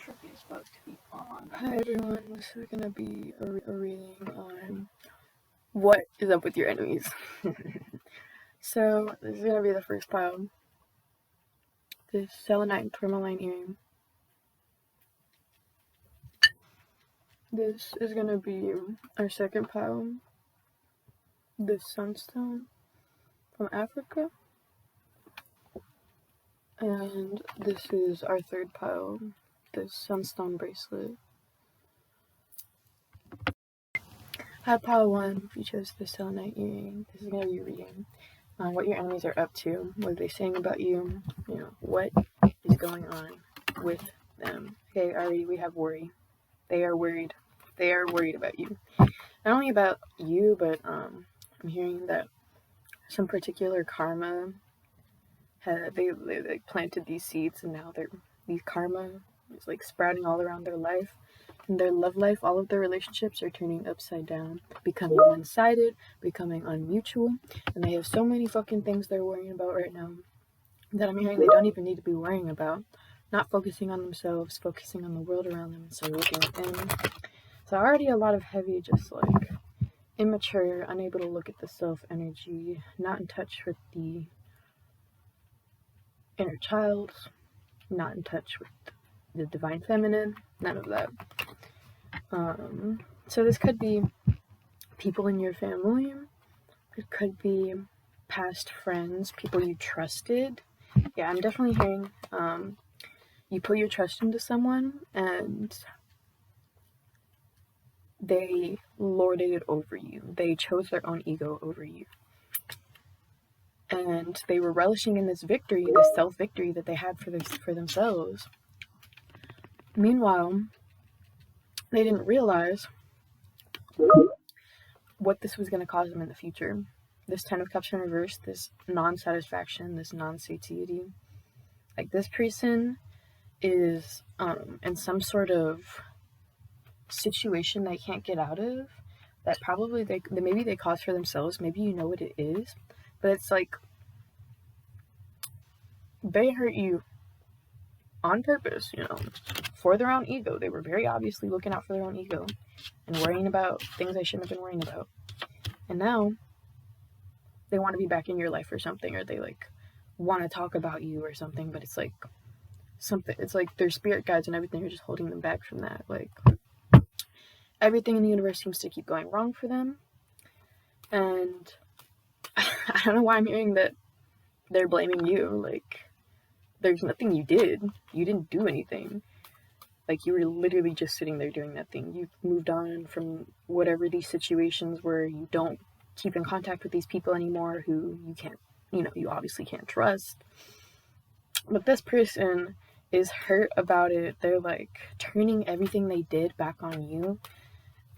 should be supposed to be on. Hi everyone, this is gonna be a reading on what is up with your enemies. So this is gonna be the first pile. This selenite and tourmaline earring. This is gonna be our second pile. This sunstone from Africa. And this is our third pile. This sunstone bracelet. At pile 1, we chose the selenite earring. This is going to be your reading on what your enemies are up to, what are they saying about you, what is going on with them. Okay, already we have worry. They are worried. They are worried about you. Not only about you, but I'm hearing that some particular karma, they planted these seeds, and now these karma is like sprouting all around their life. In their love life, all of their relationships are turning upside down, becoming one-sided, becoming unmutual, and they have so many fucking things they're worrying about right now that I'm hearing they don't even need to be worrying about. Not focusing on themselves, focusing on the world around them, so looking within. So already a lot of heavy, just like immature, unable to look at the self energy, not in touch with the inner child, not in touch with the divine feminine, none of that. So this could be people in your family, it could be past friends, people you trusted. Yeah, I'm definitely hearing you put your trust into someone and they lorded it over you. They chose their own ego over you. And they were relishing in this victory, this self-victory that they had for themselves. Meanwhile, they didn't realize what this was going to cause them in the future. This 10 of Cups in reverse, this non-satisfaction, this non-satiety. Like, this person is in some sort of situation they can't get out of, that probably maybe they caused for themselves, maybe you know what it is, but it's like they hurt you on purpose, for their own ego. They were very obviously looking out for their own ego and worrying about things they shouldn't have been worrying about. And now they want to be back in your life or something, or they like want to talk about you or something, but it's like their spirit guides and everything are just holding them back from that. Like, everything in the universe seems to keep going wrong for them. And I don't know why I'm hearing that they're blaming you. Like, there's nothing you did. You didn't do anything. Like, you were literally just sitting there doing nothing. You moved on from whatever these situations were. You don't keep in contact with these people anymore who you can't, you obviously can't trust. But this person is hurt about it. They're like turning everything they did back on you.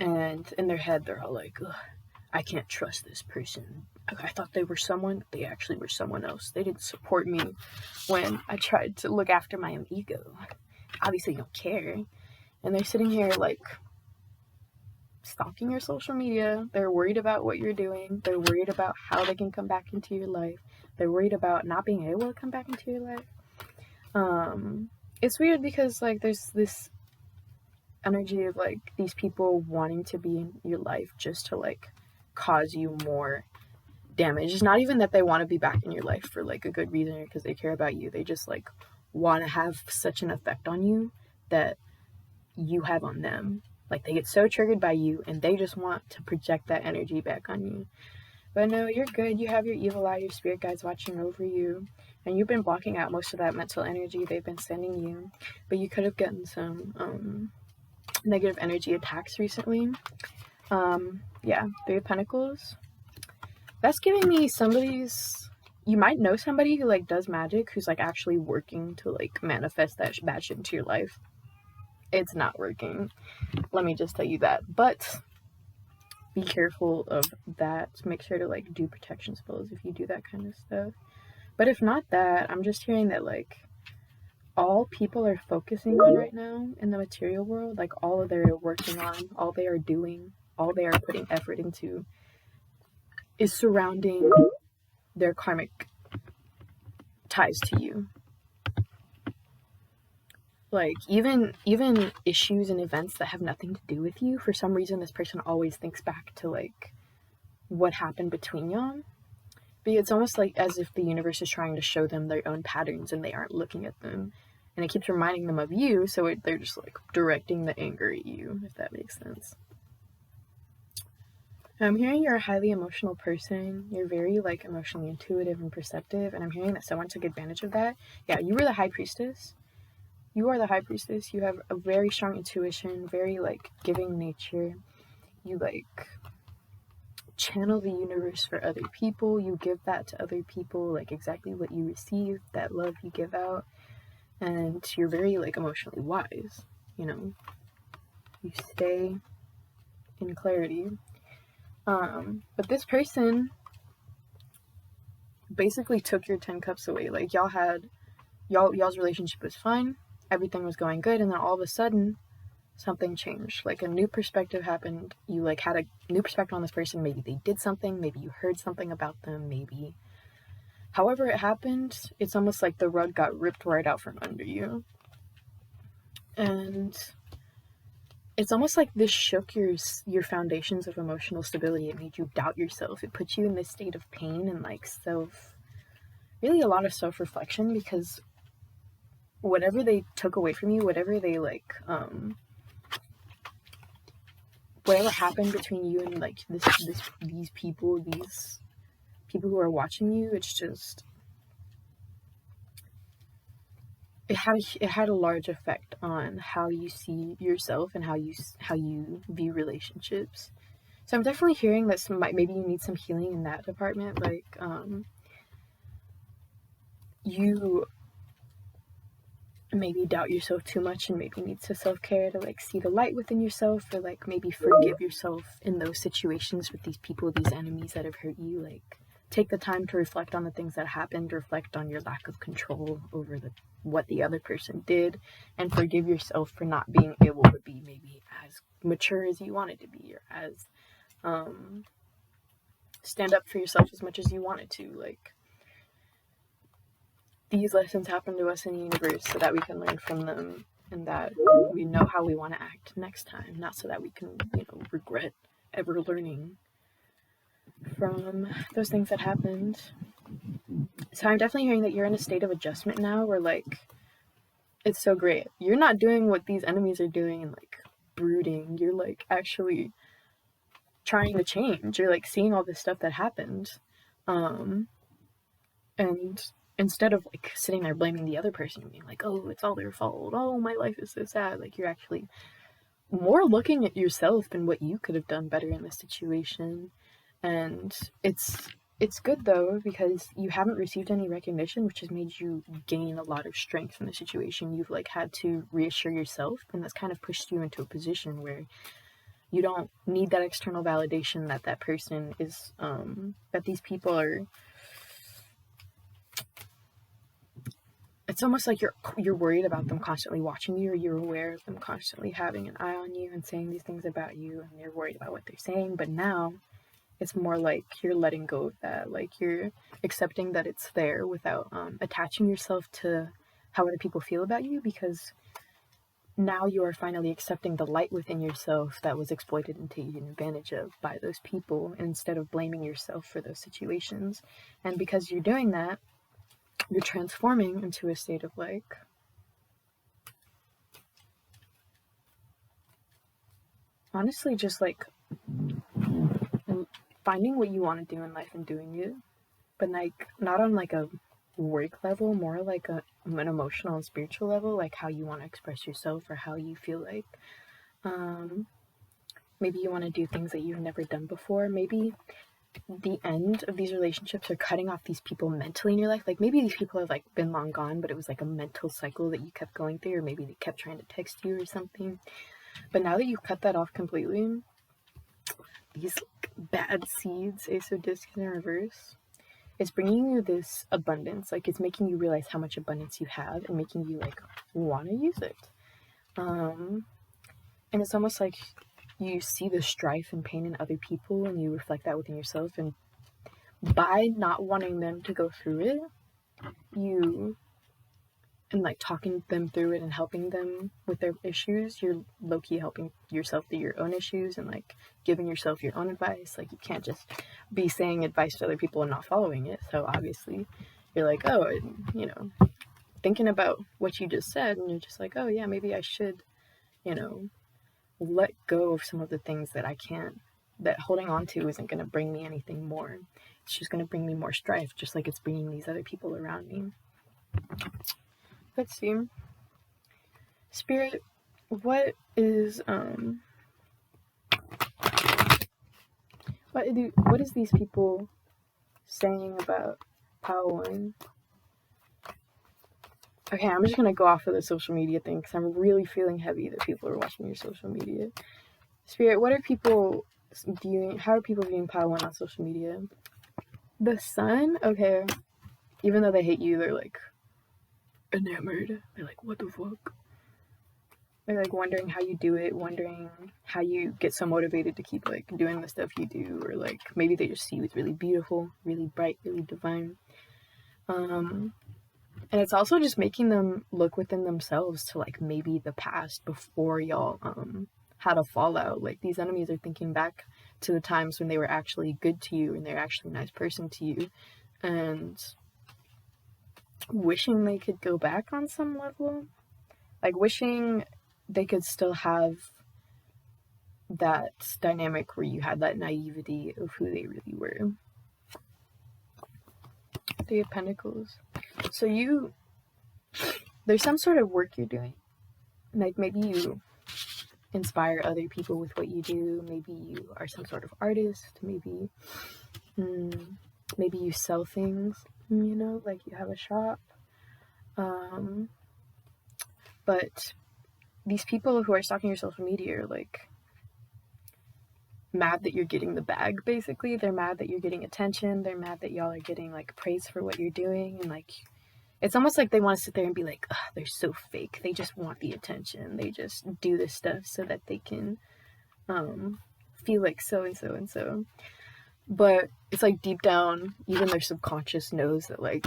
And in their head, they're all like, ugh, I can't trust this person. I thought they were someone, but they actually were someone else. They didn't support me when I tried to look after my own ego. Obviously, you don't care. And they're sitting here, like, stalking your social media. They're worried about what you're doing. They're worried about how they can come back into your life. They're worried about not being able to come back into your life. It's weird because, like, there's this energy of, like, these people wanting to be in your life just to, like, cause you more damage. It's not even that they want to be back in your life for, like, a good reason or because they care about you. They just, like, want to have such an effect on you that you have on them. Like, they get so triggered by you and they just want to project that energy back on you. But no, you're good. You have your evil eye, your spirit guides watching over you, and you've been blocking out most of that mental energy they've been sending you. But you could have gotten some negative energy attacks recently. Yeah, 3 of Pentacles. That's giving me you might know somebody who, like, does magic, who's, like, actually working to, like, manifest that bad shit into your life. It's not working. Let me just tell you that. But be careful of that. Make sure to, like, do protection spells if you do that kind of stuff. But if not that, I'm just hearing that, like, all people are focusing on right now in the material world, like, all they're working on, all they are doing, all they are putting effort into is surrounding their karmic ties to you. Like, even issues and events that have nothing to do with you, for some reason this person always thinks back to, like, what happened between y'all. But it's almost like as if the universe is trying to show them their own patterns and they aren't looking at them. And it keeps reminding them of you, so they're just, like, directing the anger at you, if that makes sense. I'm hearing you're a highly emotional person. You're very, like, emotionally intuitive and perceptive, and I'm hearing that someone took advantage of that. Yeah, you were the High Priestess. You are the High Priestess. You have a very strong intuition, very, like, giving nature. You, like, channel the universe for other people. You give that to other people, like, exactly what you receive, that love you give out. And you're very, like, emotionally wise, you know. You stay in clarity. But this person basically took your 10 cups away. Like, y'all's relationship was fine, everything was going good, and then all of a sudden something changed. Like, a new perspective happened. You, like, had a new perspective on this person. Maybe they did something, maybe you heard something about them, maybe however it happened, it's almost like the rug got ripped right out from under you. And it's almost like this shook your foundations of emotional stability. It made you doubt yourself. It put you in this state of pain and, like, really a lot of self-reflection, because whatever they took away from you, whatever they, like, whatever happened between you and, like, these people who are watching you, it's just, it had a large effect on how you see yourself and how you view relationships. So I'm definitely hearing that maybe you need some healing in that department. Like, you maybe doubt yourself too much and maybe need some self-care to, like, see the light within yourself, or, like, maybe forgive yourself in those situations with these people, these enemies that have hurt you. Like, take the time to reflect on the things that happened, reflect on your lack of control over what the other person did, and forgive yourself for not being able to be maybe as mature as you wanted to be, or as stand up for yourself as much as you wanted to. Like, these lessons happen to us in the universe so that we can learn from them, and that we know how we want to act next time, not so that we can, regret ever learning from those things that happened. So I'm definitely hearing that you're in a state of adjustment now, where, like, it's so great. You're not doing what these enemies are doing and, like, brooding. You're, like, actually trying to change. You're, like, seeing all this stuff that happened. And instead of, like, sitting there blaming the other person and being like, oh, it's all their fault, oh, my life is so sad, like, you're actually more looking at yourself and what you could have done better in this situation. And it's good, though, because you haven't received any recognition, which has made you gain a lot of strength from the situation. You've, like, had to reassure yourself, and that's kind of pushed you into a position where you don't need that external validation that person is, that these people are. It's almost like you're worried about them constantly watching you, or you're aware of them constantly having an eye on you and saying these things about you, and you're worried about what they're saying. But now it's more like you're letting go of that. Like, you're accepting that it's there without attaching yourself to how other people feel about you, because now you are finally accepting the light within yourself that was exploited and taken advantage of by those people, instead of blaming yourself for those situations. And because you're doing that, you're transforming into a state of, like, honestly, just, like, finding what you want to do in life and doing it, but, like, not on, like, a work level, more like an emotional and spiritual level, like how you want to express yourself, or how you feel like maybe you want to do things that you've never done before. Maybe the end of these relationships are cutting off these people mentally in your life. Like, maybe these people have, like, been long gone, but it was, like, a mental cycle that you kept going through, or maybe they kept trying to text you or something. But now that you've cut that off completely, these, like, bad seeds, Ace of Discs in reverse, it's bringing you this abundance. Like, it's making you realize how much abundance you have, and making you, like, want to use it. And it's almost like you see the strife and pain in other people, and you reflect that within yourself, and by not wanting them to go through it, you and like talking them through it and helping them with their issues, you're low-key helping yourself through your own issues and like giving yourself your own advice. Like you can't just be saying advice to other people and not following it. So obviously you're like, oh, you know, thinking about what you just said, and you're just like, oh yeah, maybe I should, you know, let go of some of the things that I can't, that holding on to isn't going to bring me anything more. It's just going to bring me more strife, just like it's bringing these other people around me. Let's see. Spirit, what is what is these people saying about Powwowan? Okay, I'm just gonna go off of the social media thing because I'm really feeling heavy that people are watching your social media. Spirit, what are people viewing? How are people viewing Powwowan on social media? The Sun, okay. Even though they hate you, they're like enamored. They're like, what the fuck? They're like wondering how you do it, wondering how you get so motivated to keep like doing the stuff you do, or like maybe they just see you as really beautiful, really bright, really divine. And it's also just making them look within themselves to like maybe the past before y'all had a fallout. Like these enemies are thinking back to the times when they were actually good to you and they're actually a nice person to you, and wishing they could go back on some level. Like wishing they could still have that dynamic where you had that naivety of who they really were. Three of Pentacles. So there's some sort of work you're doing. Like maybe you inspire other people with what you do. Maybe you are some sort of artist. Maybe you sell things, you know, like you have a shop. But these people who are stalking your social media are like mad that you're getting the bag, basically. They're mad that you're getting attention. They're mad that y'all are getting like praise for what you're doing, and like it's almost like they want to sit there and be like, they're so fake. They just want the attention. They just do this stuff so that they can feel like so and so and so. But it's like deep down, even their subconscious knows that like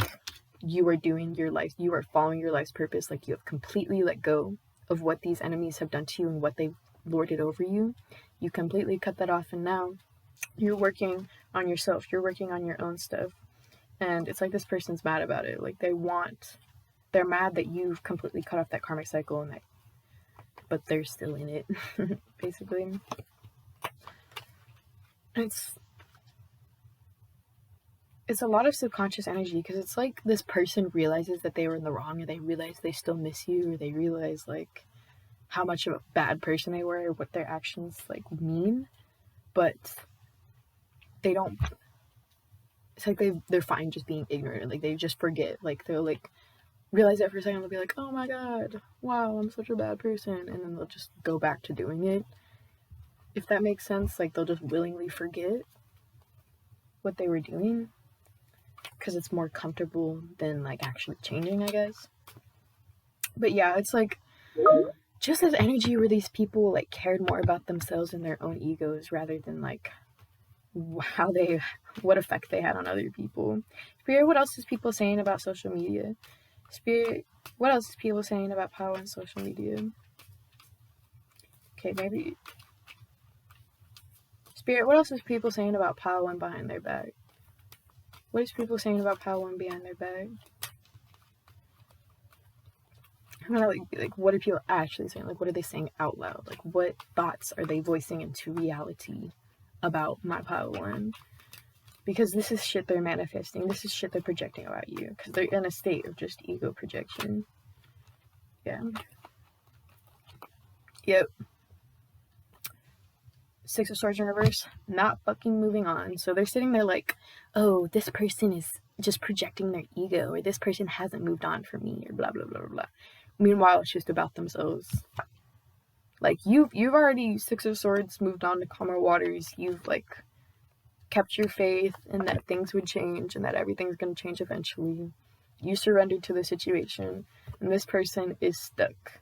you are doing your life, you are following your life's purpose. Like you have completely let go of what these enemies have done to you and what they've lorded over you. You completely cut that off, and now you're working on yourself. You're working on your own stuff. And it's like this person's mad about it. Like they're mad that you've completely cut off that karmic cycle, and but they're still in it, basically. It's a lot of subconscious energy, because it's like this person realizes that they were in the wrong, or they realize they still miss you, or they realize like how much of a bad person they were, or what their actions like mean, but they don't. It's like they're fine just being ignorant. Like they just forget. Like they'll like realize it for a second. They'll be like, oh my god, wow, I'm such a bad person, and then they'll just go back to doing it. If that makes sense, like they'll just willingly forget what they were doing because it's more comfortable than like actually changing, I guess. But yeah, it's like just this energy where these people like cared more about themselves and their own egos rather than like what effect they had on other people. Spirit, what else is people saying about social media? Spirit, what else is people saying about power and social media? Okay, maybe. Spirit, what else is people saying about power and behind their back? What is people saying about power and behind their back? I'm gonna like what are people actually saying? Like what are they saying out loud? Like what thoughts are they voicing into reality about my power one? Because this is shit they're manifesting. This is shit they're projecting about you. Because they're in a state of just ego projection. Yeah. Yep. Six of Swords in reverse. Not fucking moving on. So they're sitting there like, oh, this person is just projecting their ego. Or this person hasn't moved on from me. Or blah, blah, blah, blah, blah. Meanwhile, it's just about themselves. Like, you've already, Six of Swords, moved on to calmer waters. You've, like, kept your faith and that things would change and that everything's going to change eventually. You surrendered to the situation, and this person is stuck.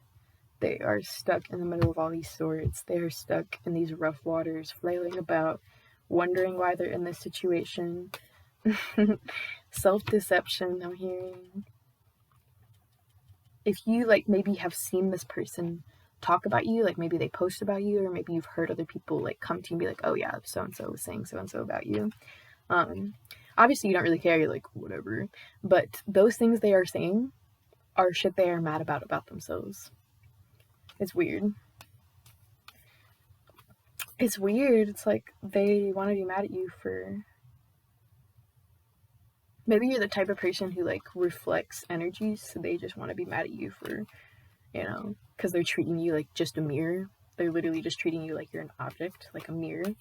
They are stuck in the middle of all these swords. They are stuck in these rough waters, flailing about, wondering why they're in this situation. Self-deception, I'm hearing. if you like maybe have seen this person talk about you, like maybe they post about you, or maybe you've heard other people like come to you and be like, oh yeah, so and so was saying so and so about you. Obviously you don't really care, you're like whatever, but those things they are saying are shit they are mad about themselves. It's weird. It's weird. It's like they want to be mad at you for, maybe you're the type of person who like reflects energies, so they just want to be mad at you for, you know, because they're treating you like just a mirror. They're literally just treating you like you're an object, like a mirror.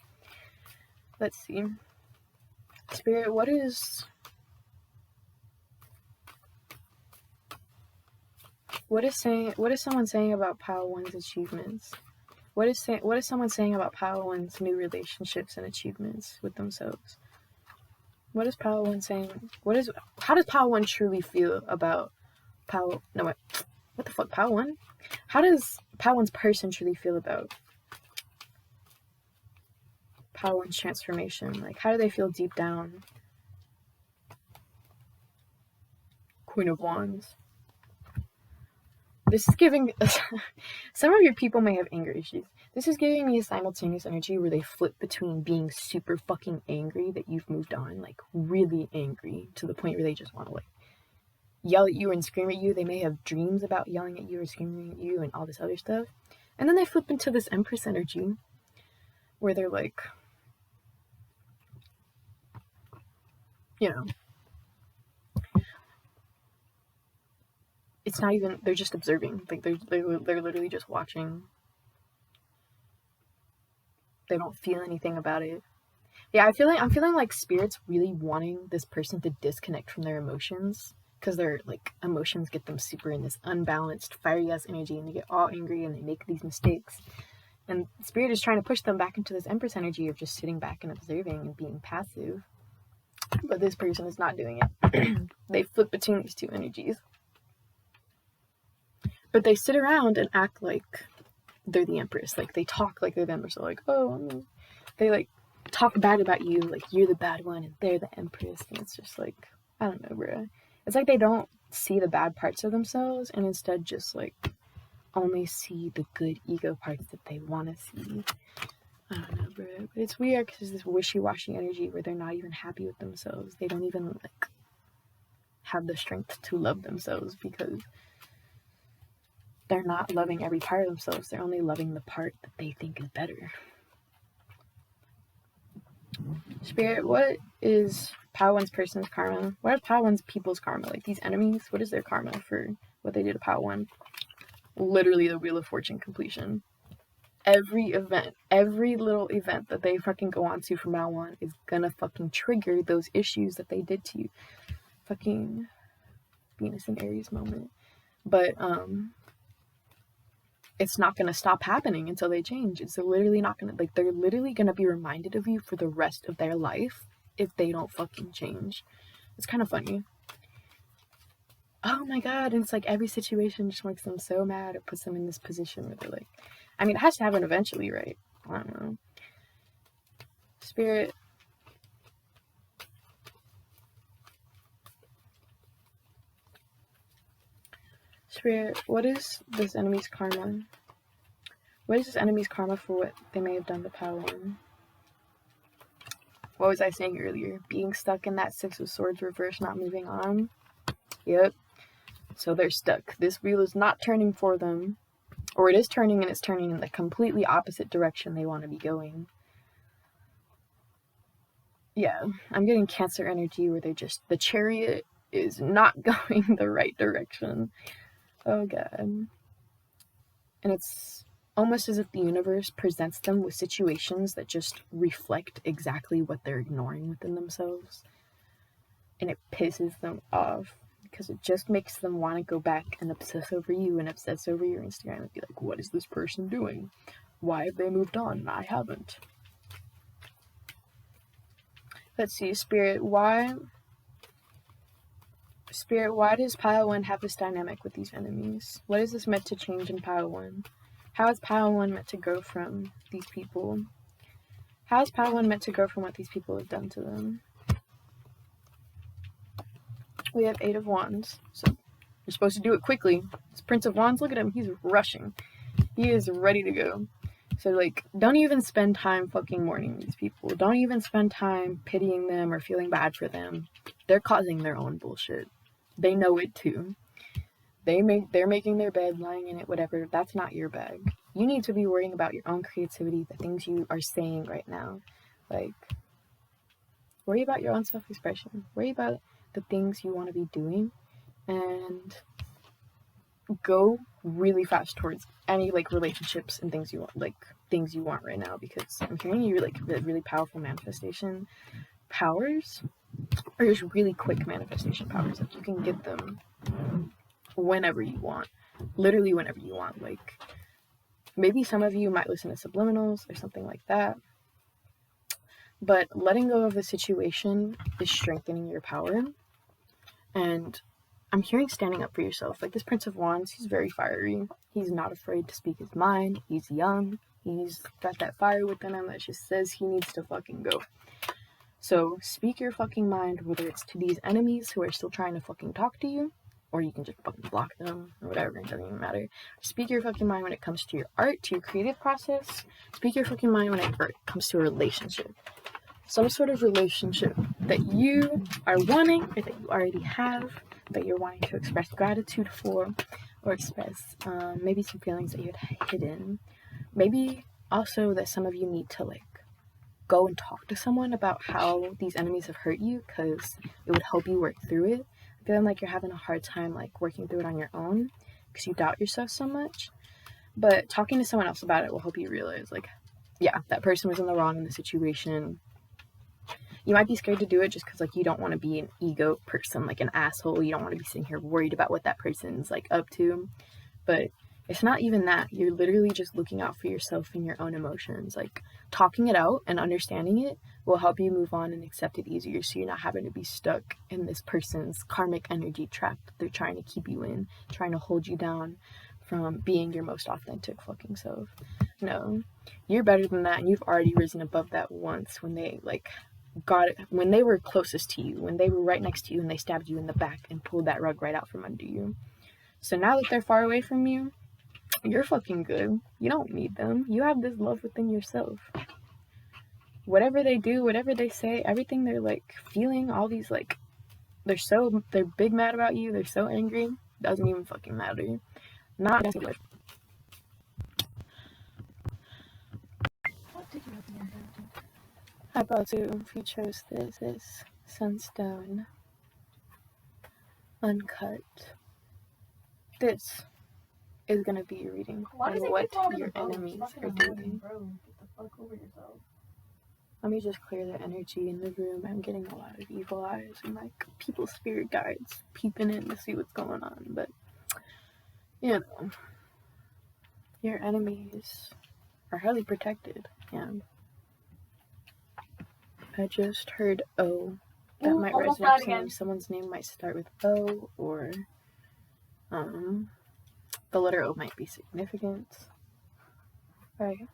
Let's see. Spirit, what is someone saying about Pile 1's achievements? What is someone saying about Pile 1's new relationships and achievements with themselves? What is Pile 1 saying? How does Pile 1 truly feel about Pile? No, wait. What the fuck, Pile 1? How does Pile 1's person truly feel about Pile 1's transformation? Like, how do they feel deep down? Queen of Wands. This is giving, some of your people may have anger issues. This is giving me a simultaneous energy where they flip between being super fucking angry that you've moved on, like really angry to the point where they just want to like yell at you and scream at you. They may have dreams about yelling at you or screaming at you and all this other stuff. And then they flip into this Empress energy where they're like, you know, it's not even, they're just observing. Like they're literally just watching. They don't feel anything about it. Yeah, I'm feeling like Spirit's really wanting this person to disconnect from their emotions, because their like emotions get them super in this unbalanced, fiery ass energy, and they get all angry and they make these mistakes. And Spirit is trying to push them back into this Empress energy of just sitting back and observing and being passive. But this person is not doing it. They flip between these two energies. But they sit around and act like they're the Empress. Like, they talk like they're the Empress. They're like, oh, they like talk bad about you. Like, you're the bad one and they're the Empress. And it's just like, I don't know, bro. It's like they don't see the bad parts of themselves and instead just like only see the good ego parts that they want to see. I don't know, bro. But it's weird because there's this wishy-washy energy where they're not even happy with themselves. They don't even like have the strength to love themselves because they're not loving every part of themselves. They're only loving the part that they think is better. Spirit, what is Pile 1's person's karma? What is Pile 1's people's karma? Like, these enemies, what is their karma for what they did to Pile 1? Literally the Wheel of Fortune completion. Every event, every little event that they fucking go on to from now on is gonna fucking trigger those issues that they did to you. Fucking Venus and Aries moment. But, it's not going to stop happening until they change. It's literally not going to, like, they're literally going to be reminded of you for the rest of their life if they don't fucking change. It's kind of funny. Oh my god, and it's like every situation just makes them so mad. It puts them in this position where they're like, I mean, it has to happen eventually, right? I don't know. Spirit. Spirit, what is this enemy's karma? What is this enemy's karma for what they may have done to Pile 1? What was I saying earlier? Being stuck in that Six of Swords reverse, not moving on? Yep. So they're stuck. This wheel is not turning for them. Or it is turning, and it's turning in the completely opposite direction they want to be going. Yeah, I'm getting Cancer energy where they're just, the Chariot is not going the right direction. Oh god. And it's almost as if the universe presents them with situations that just reflect exactly what they're ignoring within themselves. And it pisses them off because it just makes them want to go back and obsess over you and obsess over your Instagram and be like, what is this person doing? Why have they moved on and I haven't? Let's see, Spirit, why does Pile 1 have this dynamic with these enemies? What is this meant to change in Pile 1? How is Pile 1 meant to grow from these people? How is Pile 1 meant to grow from what these people have done to them? We have 8 of Wands. So You're supposed to do it quickly. This Prince of Wands, look at him. He's rushing. He is ready to go. So, like, don't even spend time fucking mourning these people. Don't even spend time pitying them or feeling bad for them. They're causing their own bullshit. They know it too. They're making their bed, lying in it, whatever. That's not your bag. You need to be worrying about your own creativity, the things you are saying right now. Like, worry about your own self-expression. Worry about the things you want to be doing, and go really fast towards any like relationships and things you want right now, because I'm hearing you like the really powerful manifestation powers, or just really quick manifestation powers. Like, you can get them whenever you want, literally whenever you want. Like, maybe some of you might listen to subliminals or something like that, but letting go of the situation is strengthening your power. And I'm hearing standing up for yourself. Like, this Prince of Wands, he's very fiery. He's not afraid to speak his mind. He's young. He's got that fire within him that just says he needs to fucking go. So speak your fucking mind, whether it's to these enemies who are still trying to fucking talk to you, or you can just fucking block them, or whatever. It doesn't even matter. Speak your fucking mind when it comes to your art, to your creative process. Speak your fucking mind when it comes to a relationship. Some sort of relationship that you are wanting, or that you already have, that you're wanting to express gratitude for, or express maybe some feelings that you had hidden. Maybe also that some of you need to like go and talk to someone about how these enemies have hurt you, because it would help you work through it. Feeling like you're having a hard time like working through it on your own because you doubt yourself so much. But talking to someone else about it will help you realize, like, yeah, that person was in the wrong in the situation. You might be scared to do it just because, like, you don't want to be an ego person, like an asshole. You don't want to be sitting here worried about what that person's, like, up to. But it's not even that. You're literally just looking out for yourself and your own emotions. Like, talking it out and understanding it will help you move on and accept it easier, so you're not having to be stuck in this person's karmic energy trap that they're trying to keep you in, trying to hold you down from being your most authentic fucking self. No, you're better than that, and you've already risen above that once when they, like, got it, when they were closest to you, when they were right next to you and they stabbed you in the back and pulled that rug right out from under you. So now that they're far away from you, you're fucking good. You don't need them. You have this love within yourself. Whatever they do, whatever they say, everything they're like feeling, all these like, they're big mad about you, they're so angry, doesn't even fucking matter. Not as good. What did you have in your head? How about you if you chose this sunstone uncut? This is gonna be your reading on what your enemies are doing. Let me just clear the energy in the room. I'm getting a lot of evil eyes and like people's spirit guides peeping in to see what's going on. But you know, your enemies are highly protected, and I just heard O. That might resonate. Saying someone's name might start with O, or the letter O might be significant. Right.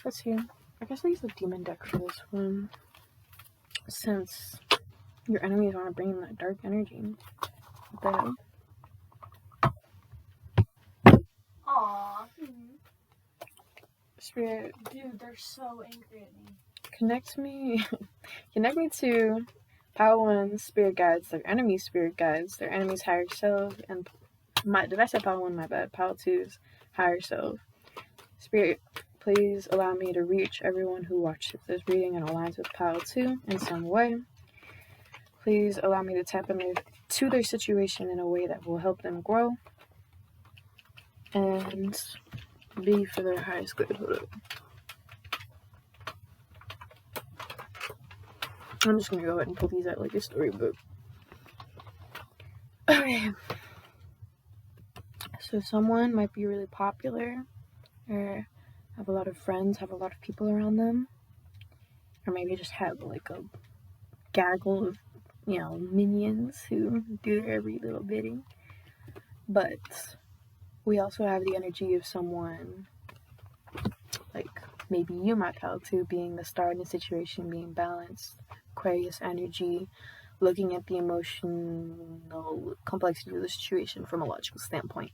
Let's see. I guess I'll use the demon deck for this one, since your enemies want to bring in that dark energy. But Aww. Spirit, Dude, they're so angry at me. connect me to Pile 1's spirit guides, their enemies' spirit guides, their enemies' higher self, and did I say Pile 1? My bad. Pile 2's higher self. Spirit, please allow me to reach everyone who watches this reading and aligns with Pile 2 in some way. Please allow me to tap into their situation in a way that will help them grow and be for their highest good. Hold up. I'm just gonna go ahead and pull these out like a storybook. Okay. So someone might be really popular, or have a lot of friends, have a lot of people around them, or maybe just have like a gaggle of, minions who do their every little bidding. But we also have the energy of someone like maybe you, my pal, too, being the star in the situation, being balanced, Aquarius energy, looking at the emotional complexity of the situation from a logical standpoint.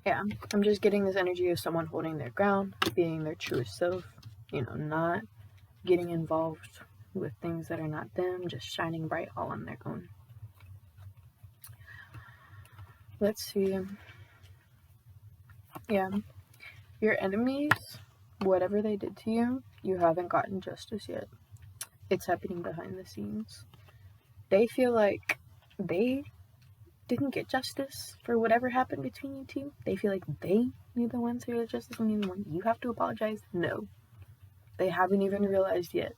Yeah, I'm just getting this energy of someone holding their ground, being their truest self, not getting involved with things that are not them, just shining bright all on their own. Let's see. Yeah, your enemies, whatever they did to you, you haven't gotten justice yet. It's happening behind the scenes. They feel like they didn't get justice for whatever happened between you two. They feel like they need the ones who get justice and the one you have to apologize. No. They haven't even realized yet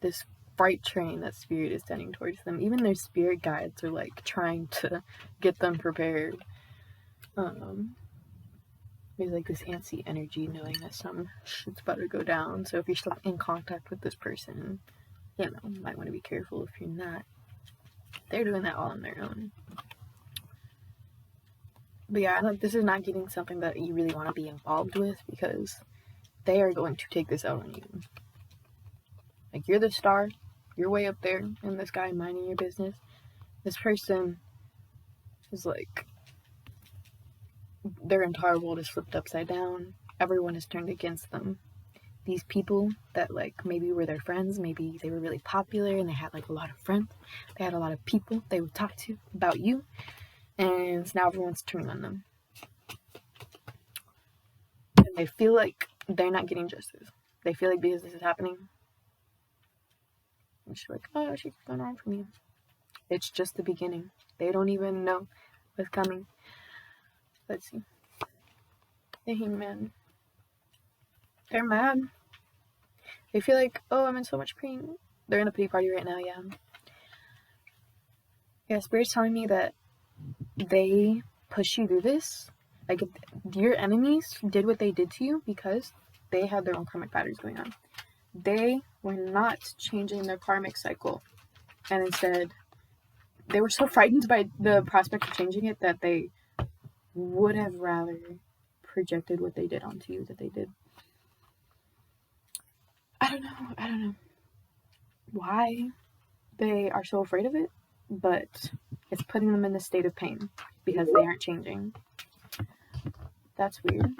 this freight train that spirit is sending towards them. Even their spirit guides are like trying to get them prepared. There's like this antsy energy knowing that some shit's about to go down. So if you're still in contact with this person, you might want to be careful. If you're not, they're doing that all on their own. But yeah, this is not getting something that you really want to be involved with, because they are going to take this out on you. Like, you're the star, you're way up there in the sky minding your business. This person is like, their entire world is flipped upside down. Everyone is turned against them. These people that like maybe were their friends, maybe they were really popular and they had like a lot of friends, they had a lot of people they would talk to about you, and now everyone's turning on them. And they feel like they're not getting justice. They feel like because this is happening, it's like, oh, she's going on for me. It's just the beginning. They don't even know what's coming. Let's see. The Hangman. They're mad. They feel like, oh, I'm in so much pain. They're in a pity party right now, yeah. Yeah, Spirit's telling me that they push you through this. Like, your enemies did what they did to you because they had their own karmic patterns going on. They were not changing their karmic cycle. And instead, they were so frightened by the prospect of changing it that they would have rather projected what they did onto you that they did. I don't know why they are so afraid of it, but it's putting them in a state of pain because they aren't changing. That's weird.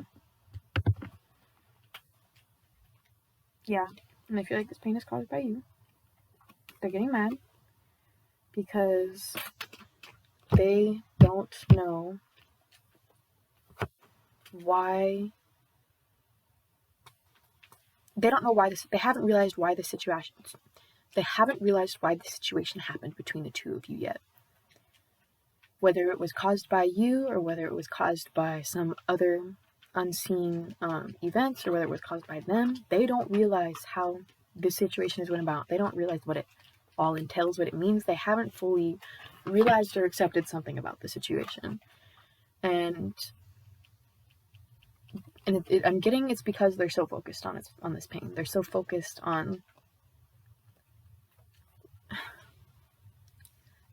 Yeah, and I feel like this pain is caused by you. They're getting mad because they don't know why. They don't know why this. They haven't realized why the situation. They haven't realized why the situation happened between the two of you yet. Whether it was caused by you or whether it was caused by some other unseen events, or whether it was caused by them, they don't realize how this situation is went about. They don't realize what it all entails, what it means. They haven't fully realized or accepted something about the situation. And I'm getting it's because they're so focused on this pain. They're so focused on.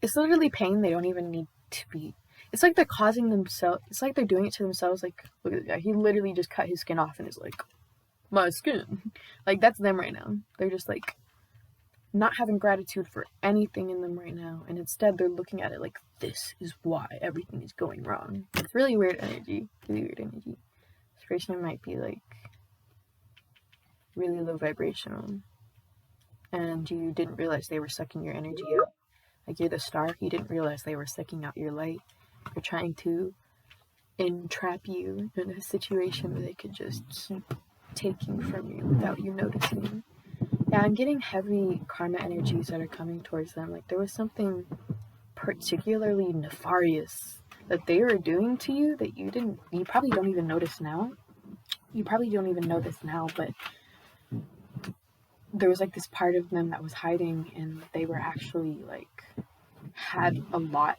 It's literally pain they don't even need to be. It's like they're causing themselves. It's like they're doing it to themselves. Like, look at the guy. He literally just cut his skin off and is like, my skin. Like, that's them right now. They're just like not having gratitude for anything in them right now. And instead they're looking at it like, this is why everything is going wrong. It's really weird energy. Really weird energy. This person might be like really low vibrational. And you didn't realize they were sucking your energy out. Like, you're the star. You didn't realize they were sucking out your light. They're trying to entrap you in a situation where they could just keep taking from you without you noticing. Yeah, I'm getting heavy karma energies that are coming towards them. Like, there was something particularly nefarious that they were doing to you that you probably don't even notice now. You probably don't even know this now, but there was like this part of them that was hiding, and they were actually like had a lot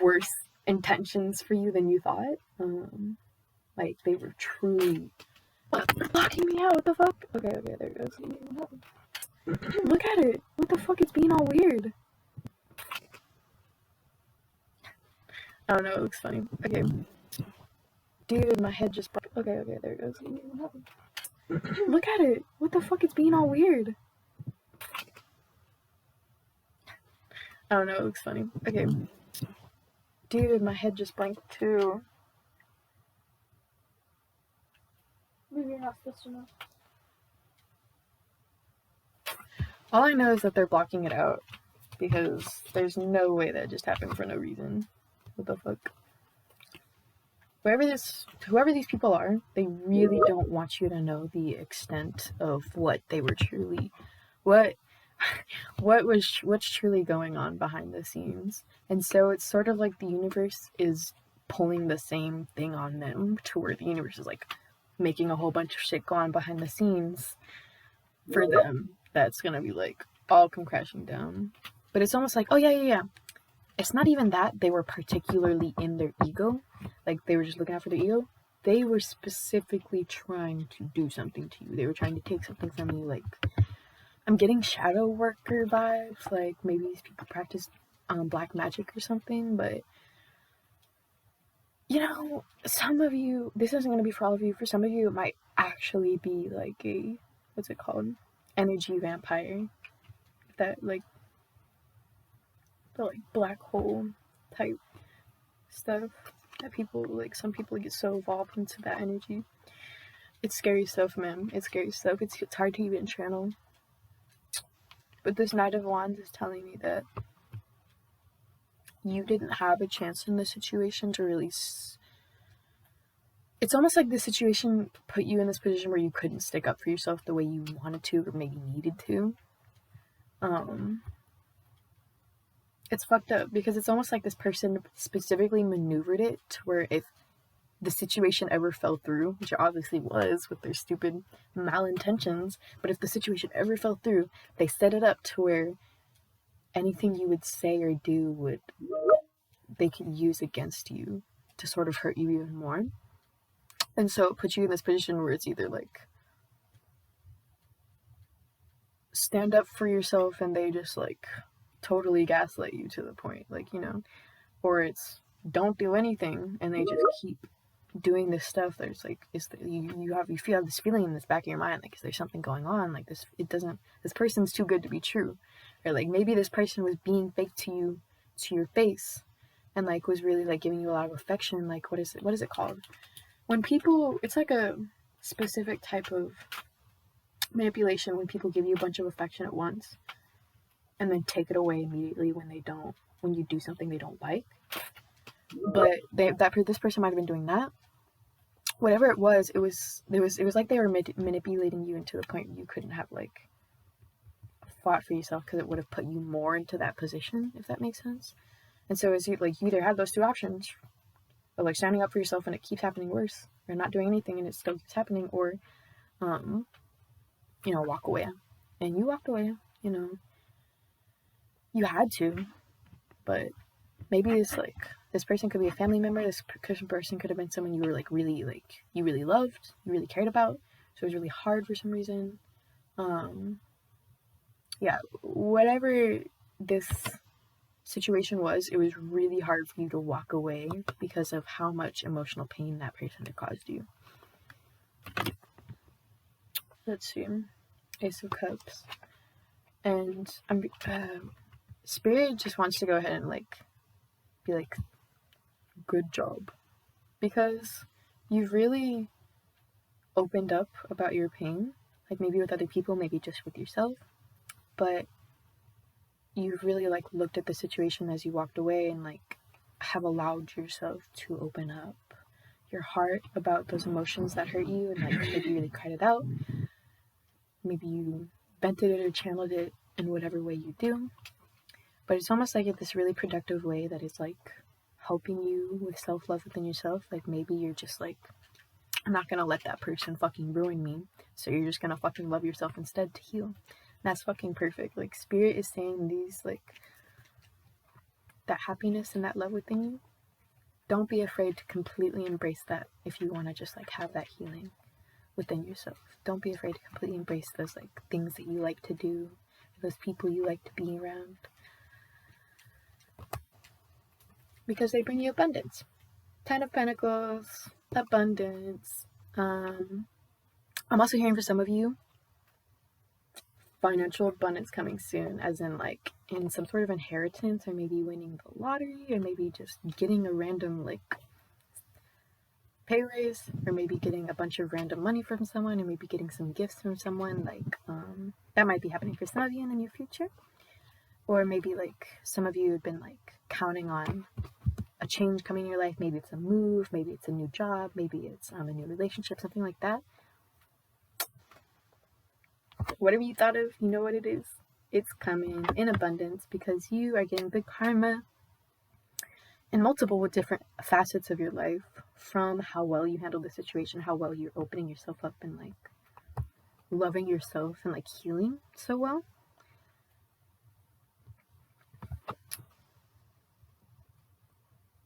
worse intentions for you than you thought. Like, they were truly blocking me out. What the fuck? Okay, there it goes. Look at it. What the fuck? It's being all weird. I don't know. It looks funny. Okay. Dude, my head just broke. Okay, there it goes. Look at it. What the fuck? It's being all weird. I don't know, it looks funny. Okay. Dude, my head just blanked too. Maybe you're not supposed to know. All I know is that they're blocking it out because there's no way that just happened for no reason. What the fuck? Whoever these people are, they really don't want you to know the extent of what they were truly, what's truly going on behind the scenes. And so it's sort of like the universe is pulling the same thing on them, to where the universe is like making a whole bunch of shit go on behind the scenes for them that's gonna be like all come crashing down. But it's almost like, oh yeah, it's not even that they were particularly in their ego, like they were just looking out for their ego. They were specifically trying to do something to you. They were trying to take something from you. Like, I'm getting shadow worker vibes, like maybe these people practice black magic or something. But you know, some of you, this isn't going to be for all of you. For some of you, it might actually be like a, what's it called, energy vampire, that like the like black hole type stuff that people like. Some people get so evolved into that energy. It's scary stuff, man. It's scary stuff. It's hard to even channel. But this Knight of Wands is telling me that you didn't have a chance in this situation to release. It's almost like the situation put you in this position where you couldn't stick up for yourself the way you wanted to or maybe needed to. It's fucked up because it's almost like this person specifically maneuvered it to where if the situation ever fell through, which it obviously was with their stupid malintentions, but if the situation ever fell through, they set it up to where anything you would say or do they could use against you to sort of hurt you even more. And so it puts you in this position where it's either like stand up for yourself and they just like totally gaslight you to the point, like, you know, or it's don't do anything and they just keep doing this stuff. There's like, you feel this feeling in this back of your mind, like, is there something going on? Like this person's too good to be true, or like maybe this person was being fake to you, to your face, and like was really like giving you a lot of affection. Like what is it called when people, it's like a specific type of manipulation when people give you a bunch of affection at once and then take it away immediately when you do something they don't like. But this person might have been doing that. Whatever it was like they were manipulating you into the point where you couldn't have like fought for yourself, because it would have put you more into that position, if that makes sense. And so it's like you either have those two options of like standing up for yourself and it keeps happening worse, or not doing anything and it still keeps happening, or walk away. And you walked away, you had to, but maybe this person could be a family member. This person could have been someone you were you really loved, you really cared about. So it was really hard for some reason. Whatever this situation was, it was really hard for you to walk away because of how much emotional pain that person had caused you. Let's see. Ace of Cups. And Spirit just wants to go ahead and be like, good job, because you've really opened up about your pain, like maybe with other people, maybe just with yourself, but you've really looked at the situation as you walked away and have allowed yourself to open up your heart about those emotions that hurt you, and maybe you really cried it out, maybe you vented it or channeled it in whatever way you do. But it's almost like this really productive way that is helping you with self-love within yourself. Maybe you're just I'm not gonna let that person fucking ruin me, so you're just gonna fucking love yourself instead to heal. And that's fucking perfect. Spirit is saying these that happiness and that love within you, don't be afraid to completely embrace that if you want to just have that healing within yourself. Don't be afraid to completely embrace those things that you like to do, those people you like to be around, because they bring you abundance. 10 of Pentacles, abundance. I'm also hearing for some of you, financial abundance coming soon, as in like in some sort of inheritance, or maybe winning the lottery, or maybe just getting a random like pay raise, or maybe getting a bunch of random money from someone, or maybe getting some gifts from someone. Like that might be happening for some of you in the near future. Or maybe like some of you have been like counting on a change coming in your life. Maybe it's a move, maybe it's a new job, maybe it's a new relationship, something like that. Whatever you thought of, you know what it is. It's coming in abundance because you are getting big karma in multiple different facets of your life, from how well you handle the situation, how well you're opening yourself up and like loving yourself and like healing so well.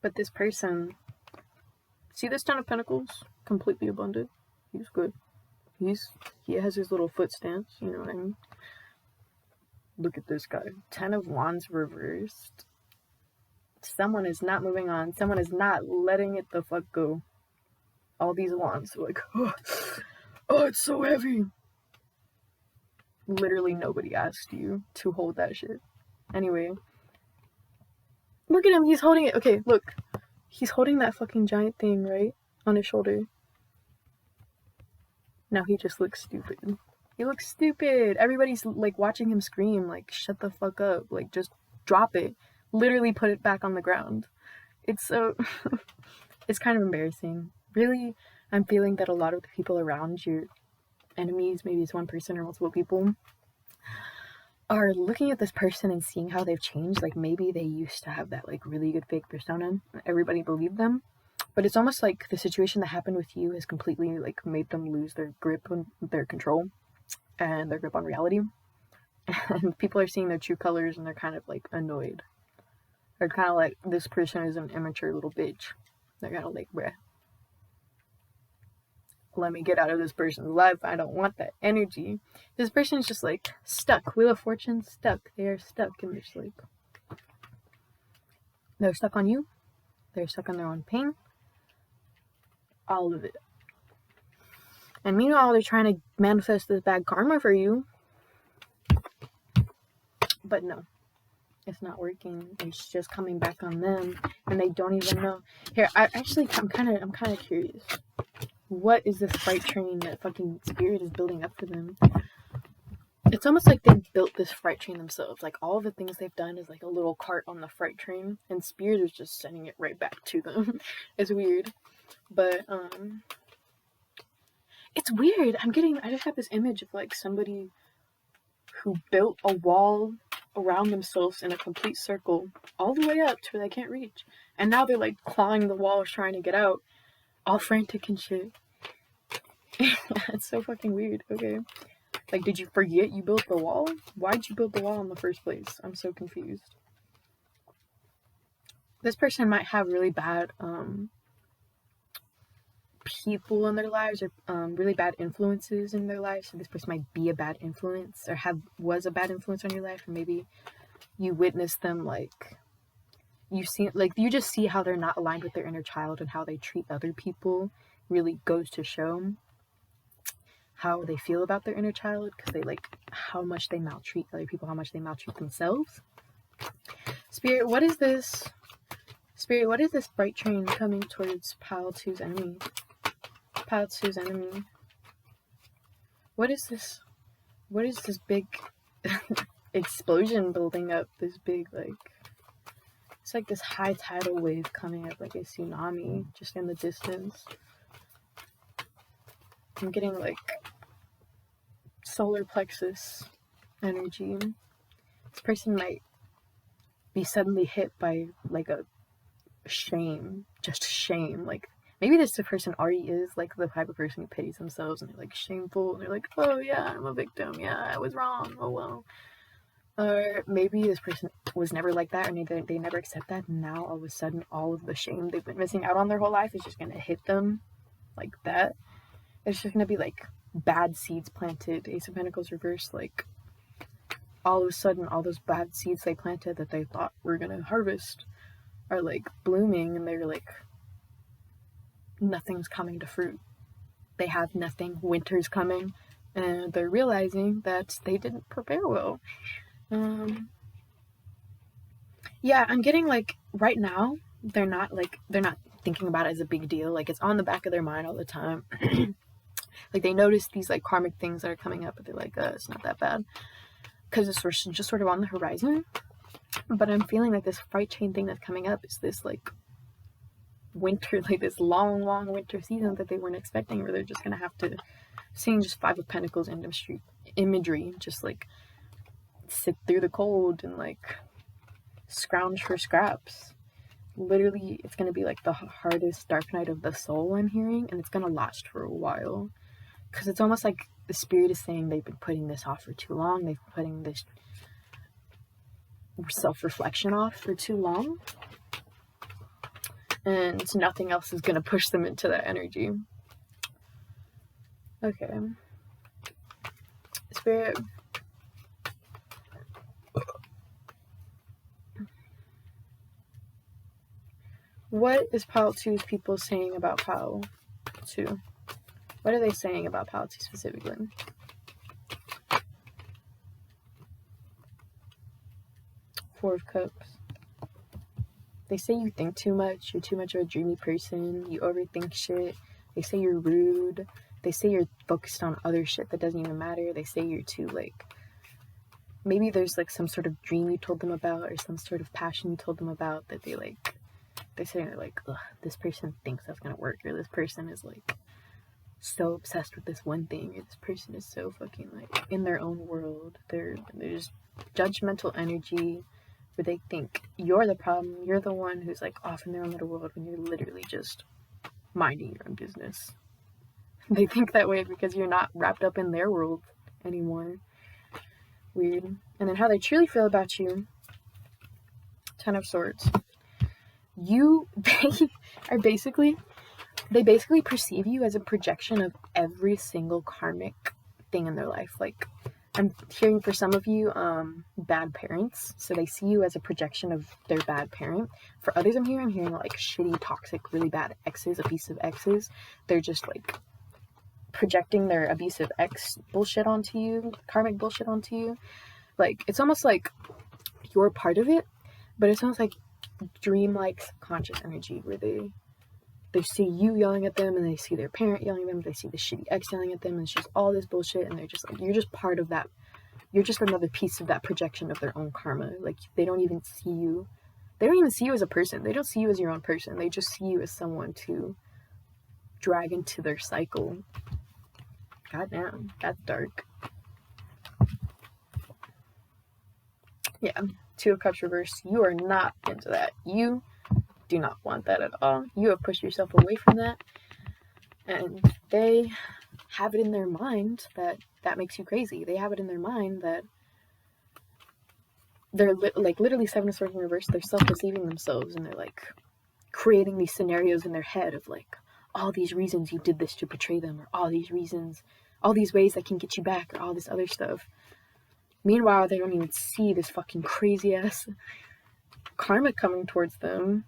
But this person, see this Ten of Pentacles? Completely abundant. He's good. He has his little foot stance, you know what I mean? Look at this guy. 10 of Wands reversed. Someone is not moving on. Someone is not letting it the fuck go. All these wands are like, oh, it's so heavy. Literally nobody asked you to hold that shit. Anyway. Look at him. He's holding it. Okay, look. He's holding that fucking giant thing, right? On his shoulder. Now he just looks stupid. He looks stupid. Everybody's like watching him scream, like, shut the fuck up. Like, just drop it. Literally put it back on the ground. It's so... it's kind of embarrassing. Really, I'm feeling that a lot of the people around your enemies, maybe it's one person or multiple people, are looking at this person and seeing how they've changed. Like, maybe they used to have that, like, really good fake persona. Everybody believed them. But it's almost like the situation that happened with you has completely, like, made them lose their grip on their control and their grip on reality. And people are seeing their true colors and they're kind of, like, annoyed. They're kind of like, this person is an immature little bitch. They're kind of like, bruh, let me get out of this person's life. I don't want that energy. This person is just like stuck. Wheel of Fortune, stuck. They are stuck and they're just like, they're stuck on you. They're stuck on their own pain. All of it. And meanwhile, they're trying to manifest this bad karma for you. But no, it's not working. It's just coming back on them, and they don't even know. Here, I'm kind of curious. What is this freight train that fucking Spirit is building up for them? It's almost like they built this freight train themselves. Like, all of the things they've done is like a little cart on the freight train, and Spirit is just sending it right back to them. It's weird. But, it's weird. I just have this image of like somebody who built a wall around themselves in a complete circle all the way up to where they can't reach. And now they're like clawing the walls trying to get out. All frantic and shit. It's so fucking weird. Okay. Like, did you forget you built the wall? Why'd you build the wall in the first place? I'm so confused. This person might have really bad people in their lives, or really bad influences in their lives. So this person might be a bad influence, or was a bad influence on your life, or maybe you witnessed them, like, you just see how they're not aligned with their inner child, and how they treat other people really goes to show how they feel about their inner child, because they like how much they maltreat other people, how much they maltreat themselves. Spirit, what is this? Spirit, what is this bright train coming towards Pile 2's enemy? Pile 2's enemy. What is this? What is this big explosion building up? This big, like, it's like this high tidal wave coming up, like a tsunami, just in the distance. I'm getting like solar plexus energy. This person might be suddenly hit by like a shame, just shame. Like, maybe this person already is like the type of person who pities themselves and they're like shameful and they're like, oh yeah, I'm a victim, yeah, I was wrong, oh well. Or maybe this person was never like that, and they never accept that, and now all of a sudden all of the shame they've been missing out on their whole life is just gonna hit them like that. It's just gonna be like bad seeds planted. Ace of Pentacles reversed. Like, all of a sudden all those bad seeds they planted that they thought were gonna harvest are like blooming, and they're like, nothing's coming to fruit. They have nothing. Winter's coming and they're realizing that they didn't prepare well. Yeah, I'm getting like right now they're not thinking about it as a big deal. Like it's on the back of their mind all the time. Like they notice these like karmic things that are coming up, but they're like, it's not that bad because it's just sort of on the horizon. But I'm feeling like this fight chain thing that's coming up is this like winter, like this long winter season that they weren't expecting, where they're just gonna have to, seeing just Five of Pentacles imagery, just like sit through the cold and like scrounge for scraps. Literally, it's gonna be like the hardest dark night of the soul I'm hearing, and it's gonna last for a while. Because it's almost like the spirit is saying they've been putting this off for too long. They've been putting this self-reflection off for too long. And nothing else is going to push them into that energy. Okay. Spirit. What is Pile 2's people saying about Pile 2? What are they saying about Pile 2 specifically? Four of Cups. They say you think too much, you're too much of a dreamy person, you overthink shit. They say you're rude. They say you're focused on other shit that doesn't even matter. They say you're too, like, maybe there's, like, some sort of dream you told them about or some sort of passion you told them about that they, like, they're saying they're like, ugh, this person thinks that's gonna work, or this person is, like, so obsessed with this one thing, or this person is so fucking, like, in their own world. There's judgmental energy where they think you're the problem, you're the one who's, like, off in their own little world when you're literally just minding your own business. They think that way because you're not wrapped up in their world anymore. Weird. And then how they truly feel about you. Ten of Swords. They basically perceive you as a projection of every single karmic thing in their life. Like, I'm hearing for some of you, bad parents. So they see you as a projection of their bad parent. For others, I'm hearing like shitty, toxic, really bad exes, abusive exes. They're just like projecting their abusive ex bullshit onto you, karmic bullshit onto you. Like, it's almost like you're part of it, but it's almost like dream-like subconscious energy where they see you yelling at them and they see their parent yelling at them, they see the shitty ex yelling at them, and it's just all this bullshit, and they're just like, you're just part of that. You're just another piece of that projection of their own karma. Like, they don't even see you as a person. They don't see you as your own person. They just see you as someone to drag into their cycle. Goddamn, that's dark. Yeah, Two of Cups reversed. You are not into that. You do not want that at all. You have pushed yourself away from that. And they have it in their mind that makes you crazy. They have it in their mind that they're literally Seven of Swords in reverse. They're self-deceiving themselves, and they're like creating these scenarios in their head of like, all these reasons you did this to betray them, or all these reasons, all these ways that can get you back, or all this other stuff. Meanwhile, they don't even see this fucking crazy ass karma coming towards them.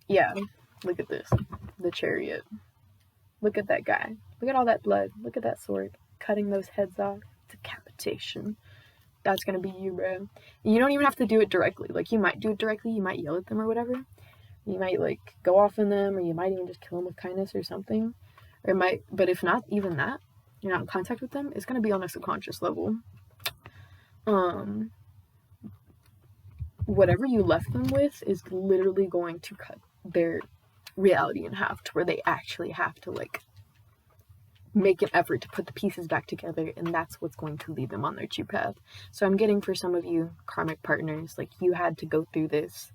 Yeah, look at this. The Chariot. Look at that guy. Look at all that blood. Look at that sword. Cutting those heads off. Decapitation. That's gonna be you, bro. You don't even have to do it directly. Like, you might do it directly. You might yell at them or whatever. You might, like, go off on them, or you might even just kill them with kindness or something. Or it might, but if not even that, you're not in contact with them, it's gonna be on a subconscious level. Whatever you left them with is literally going to cut their reality in half, to where they actually have to, like, make an effort to put the pieces back together, and that's what's going to lead them on their true path. So I'm getting, for some of you karmic partners, like, you had to go through this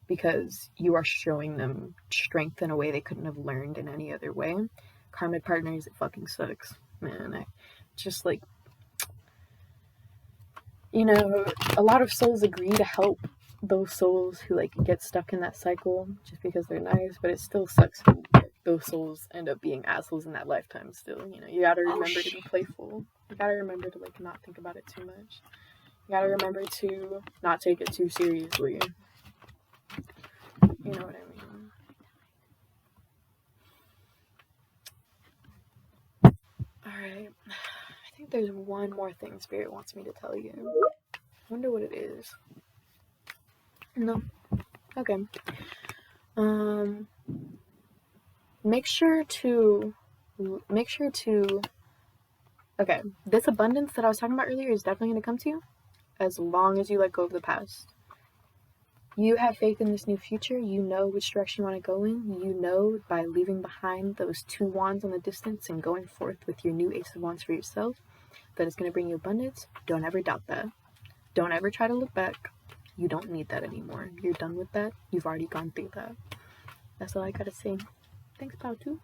because you are showing them strength in a way they couldn't have learned in any other way. Karmic partners, it fucking sucks, man. I just, like, you know, a lot of souls agree to help those souls who, like, get stuck in that cycle just because they're nice, but it still sucks when those souls end up being assholes in that lifetime still. You know, you gotta remember to be playful. You gotta remember to, like, not think about it too much. You gotta remember to not take it too seriously. You know what I mean? there's one more thing Spirit wants me to tell you. I wonder what it is. No. Okay. Make sure to okay, this abundance that I was talking about earlier is definitely going to come to you as long as you let go of the past. You have faith in this new future. You know which direction you want to go in. You know by leaving behind those 2 wands in the distance and going forth with your new Ace of Wands for yourself, that is going to bring you abundance. Don't ever doubt that. Don't ever try to look back. You don't need that anymore. You're done with that. You've already gone through that. That's all I gotta say. Thanks, Pile 2.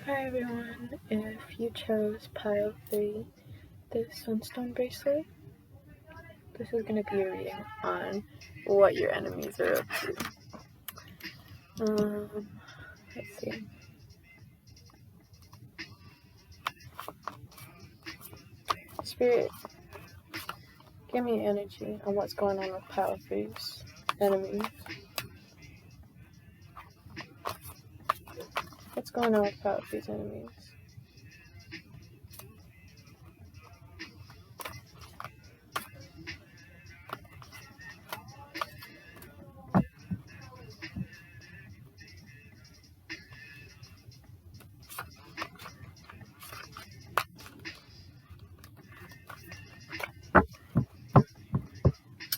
Hi everyone. If you chose Pile 3, the sunstone bracelet, this is going to be a reading on what your enemies are up to. Let's see. Spirit, give me energy on what's going on with Pile 3's enemies. What's going on with Pile 3's enemies?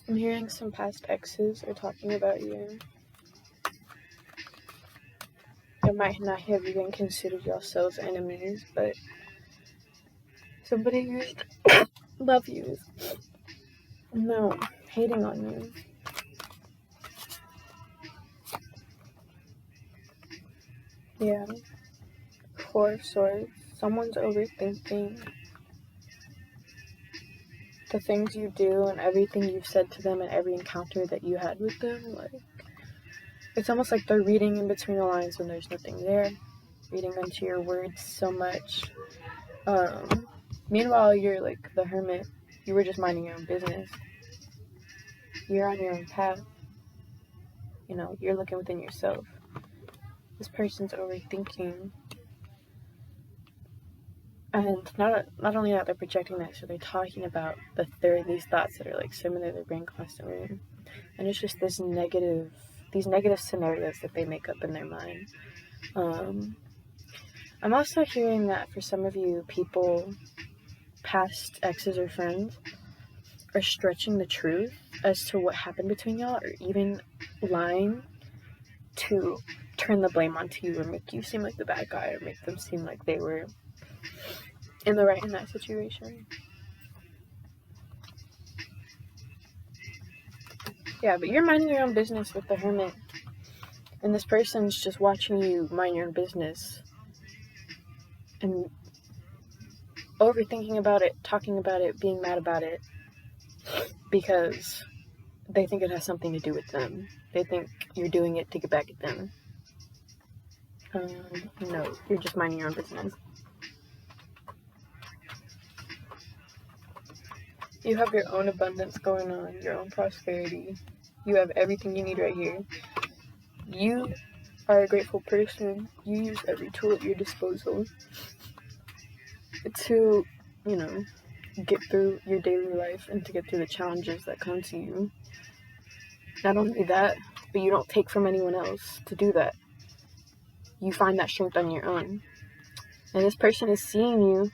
I'm hearing some past exes are talking about you. They might not have even considered yourselves enemies, but somebody used love yous. No, hating on you. Yeah. 4 of Swords. Someone's overthinking the things you do and everything you've said to them and every encounter that you had with them. Like, it's almost like they're reading in between the lines when there's nothing there, reading into your words so much. Meanwhile, you're like the hermit. You were just minding your own business. You're on your own path. You know, you're looking within yourself. This person's overthinking. And not only that, they're projecting that, so they're talking about these thoughts that are like swimming in their brain constantly. And it's just these negative scenarios that they make up in their mind. I'm also hearing that for some of you, people, past exes or friends, are stretching the truth as to what happened between y'all, or even lying to turn the blame onto you or make you seem like the bad guy or make them seem like they were in the right in that situation. Yeah, but you're minding your own business with the hermit, and this person's just watching you mind your own business and overthinking about it, talking about it, being mad about it, because they think it has something to do with them. They think you're doing it to get back at them. No, you're just minding your own business. You have your own abundance going on, your own prosperity. You have everything you need right here. You are a grateful person. You use every tool at your disposal to, get through your daily life and to get through the challenges that come to you. Not only that, but you don't take from anyone else to do that. You find that strength on your own. And this person is seeing you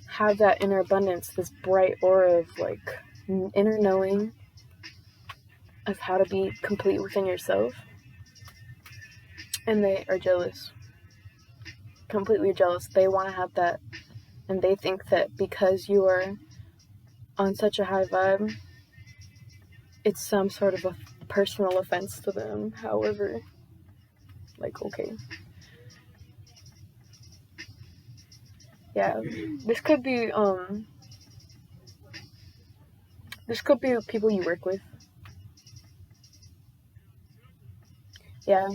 have that inner abundance, this bright aura of like inner knowing of how to be complete within yourself. And they are jealous. Completely jealous. They want to have that. And they think that because you are on such a high vibe, it's some sort of a personal offense to them. However, okay. Yeah, this could be people you work with. Yeah.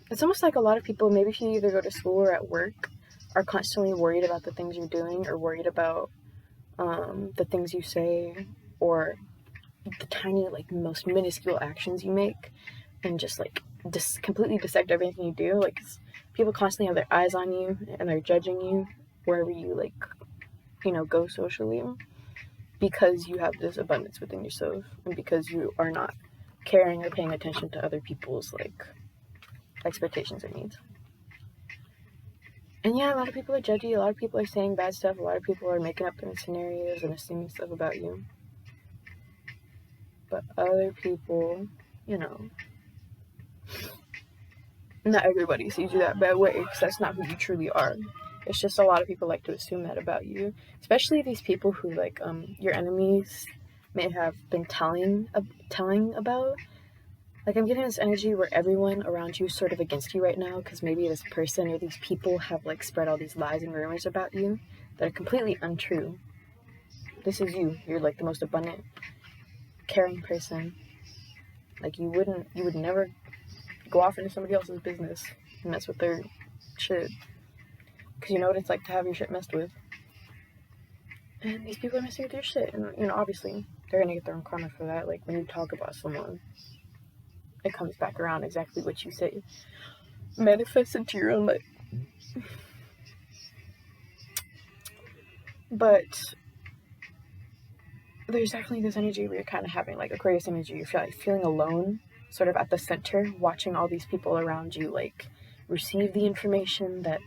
It's almost like a lot of people, maybe if you either go to school or at work, are constantly worried about the things you're doing, or worried about the things you say, or the tiny, most minuscule actions you make, and just completely dissect everything you do. people constantly have their eyes on you and they're judging you wherever you like, you know, go socially, because you have this abundance within yourself and because you are not caring or paying attention to other people's like expectations or needs. And yeah, a lot of people are judgy, a lot of people are saying bad stuff, a lot of people are making up their own scenarios and assuming stuff about you. But other people, you know, not everybody sees you that bad way, because that's not who you truly are. It's just a lot of people like to assume that about you, especially these people who like your enemies may have been telling about. Like, I'm getting this energy where everyone around you is sort of against you right now, because maybe this person or these people have like spread all these lies and rumors about you that are completely untrue. This is you. You're like the most abundant, caring person. Like, you would never go off into somebody else's business and mess with their shit, because you know what it's like to have your shit messed with. And these people are messing with your shit, and you know, obviously they're gonna get their own karma for that. Like, when you talk about someone, it comes back around exactly what you say, manifest into your own life. But there's definitely this energy where you're kind of having like Aquarius energy. You're feeling alone, sort of at the center, watching all these people around you like receive the information that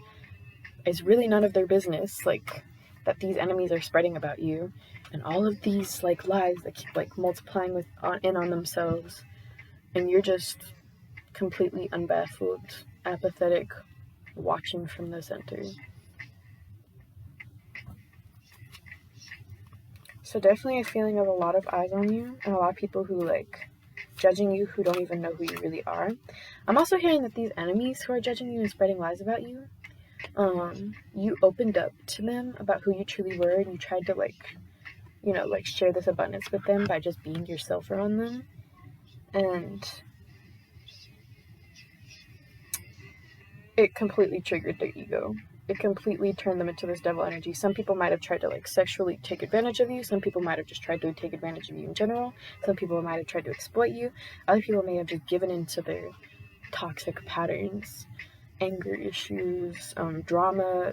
is really none of their business, like that these enemies are spreading about you, and all of these like lies that keep like multiplying on themselves, and you're just completely unbaffled, apathetic, watching from the center. So definitely a feeling of a lot of eyes on you and a lot of people who like judging you who don't even know who you really are. I'm also hearing that these enemies who are judging you and spreading lies about you, you opened up to them about who you truly were, and you tried to like, you know, like share this abundance with them by just being yourself around them. And it completely triggered their ego. It completely turned them into this devil energy. Some people might have tried to like sexually take advantage of you. Some people might have just tried to take advantage of you in general. Some people might have tried to exploit you. Other people may have just given into their toxic patterns, anger issues, drama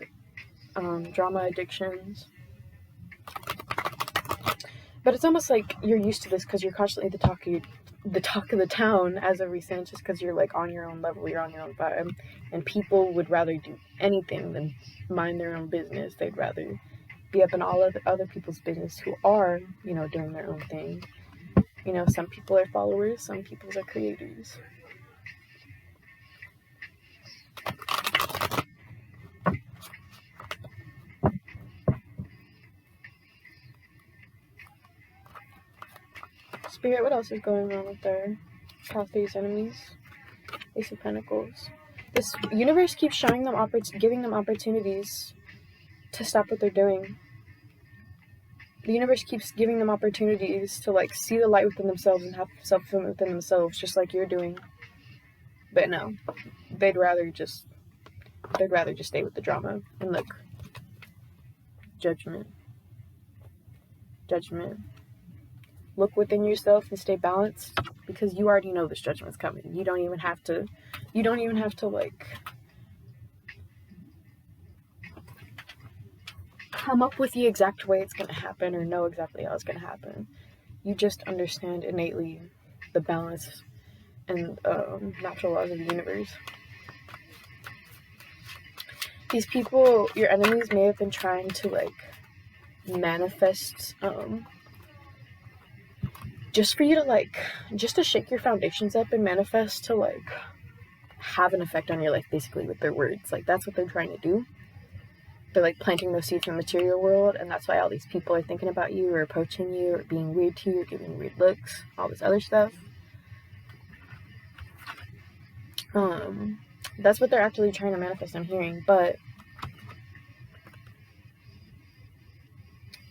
addictions. But it's almost like you're used to this because you're constantly the talk of the town as of recent, just because you're like on your own level, you're on your own vibe, and people would rather do anything than mind their own business. They'd rather be up in all of the other people's business who are, you know, doing their own thing. You know, some people are followers, some people are creators. Spirit, what else is going on with their past these enemies? Ace of Pentacles. This universe keeps showing them giving them opportunities to stop what they're doing. The universe keeps giving them opportunities to like see the light within themselves and have self-fulfillment within themselves, just like you're doing. But no, they'd rather just stay with the drama. And look, judgment. Look within yourself and stay balanced, because you already know this judgment's coming. You don't even have to like come up with the exact way it's going to happen or know exactly how it's going to happen. You just understand innately the balance and natural laws of the universe. These people, your enemies, may have been trying to like manifest just for you to like, just to shake your foundations up and manifest to like have an effect on your life, basically, with their words. Like, that's what they're trying to do. They're like planting those seeds in the material world, and that's why all these people are thinking about you or approaching you or being weird to you or giving weird looks, all this other stuff. That's what they're actually trying to manifest, I'm hearing. But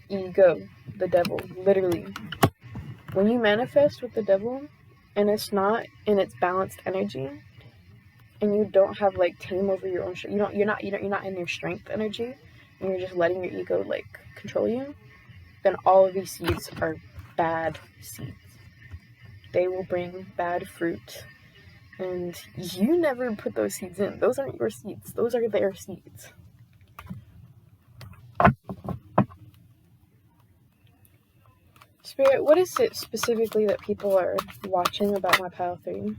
ego, the devil, literally, when you manifest with the devil and it's not in its balanced energy, and you don't have like tame over your own shit, you're not in your strength energy, and you're just letting your ego like control you, then all of these seeds are bad seeds. They will bring bad fruit, And you never put those seeds in. Those aren't your seeds. Those are their seeds. Spirit, what is it specifically that people are watching about my pile 3?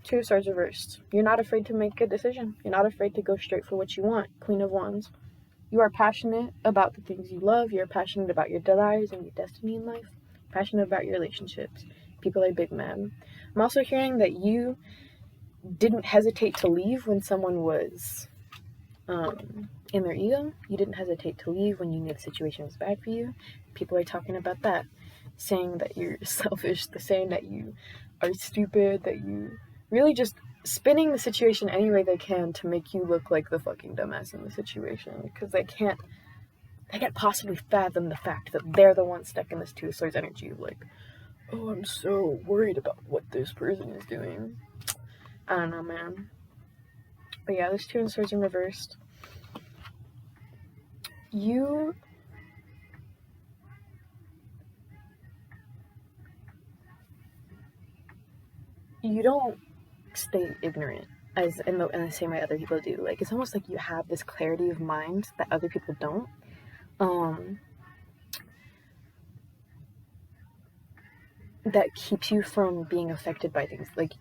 Two of Swords reversed. You're not afraid to make a decision. You're not afraid to go straight for what you want. Queen of Wands. You are passionate about the things you love. You're passionate about your desires and your destiny in life. Passionate about your relationships. People are big men. I'm also hearing that you didn't hesitate to leave when someone was in their ego. You didn't hesitate to leave when you knew the situation was bad for you. People are talking about that. Saying that you're selfish. Saying that you are stupid. That you really just spinning the situation any way they can to make you look like the fucking dumbass in the situation, because they can't possibly fathom the fact that they're the one stuck in this Two of Swords energy. Like, oh, I'm so worried about what this person is doing. I don't know, man. But yeah, this Two of Swords in reversed. You don't stay ignorant as in the same way other people do. Like, it's almost like you have this clarity of mind that other people don't. That keeps you from being affected by things like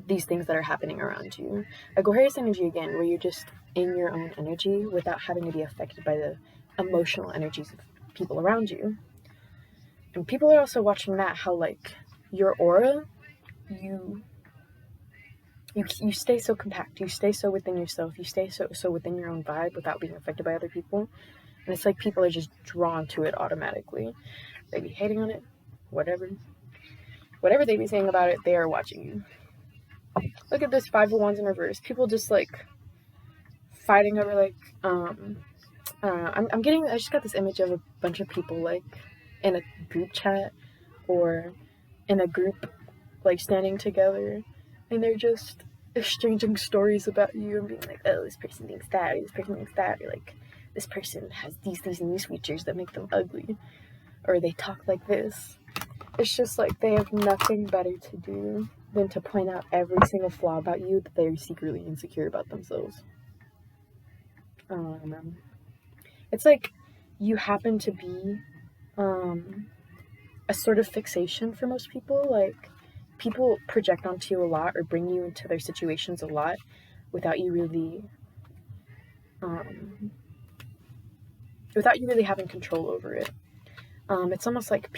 these things that are happening around you. Aquarius energy again, where you're just in your own energy without having to be affected by the emotional energies of people around you. And people are also watching that, how like your aura, you stay so compact, you stay so within yourself, you stay so within your own vibe without being affected by other people. And it's like people are just drawn to it automatically. They be hating on it, whatever they be saying about it, they are watching you. Look at this Five of Wands in reverse. People just like fighting over like I just got this image of a bunch of people like in a group chat or in a group like standing together, and they're just exchanging stories about you and being like, oh, this person thinks that, or this person thinks that, or like this person has these and these features that make them ugly, or they talk like this. It's just like they have nothing better to do than to point out every single flaw about you that they're secretly insecure about themselves. I don't know. It's like you happen to be a sort of fixation for most people. Like, people project onto you a lot or bring you into their situations a lot without you really having control over it. It's almost like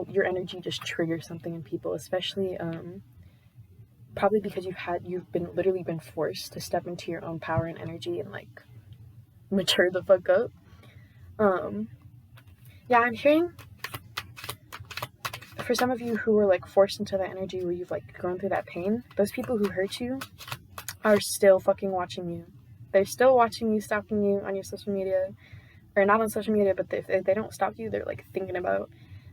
your energy just triggers something in people, especially probably because you've been literally been forced to step into your own power and energy and like mature the fuck up. Yeah, I'm hearing for some of you who were like forced into that energy where you've like gone through that pain, those people who hurt you are still fucking watching you. They're still watching you, stalking you on your social media, or not on social media, but if they don't stalk you, they're like thinking about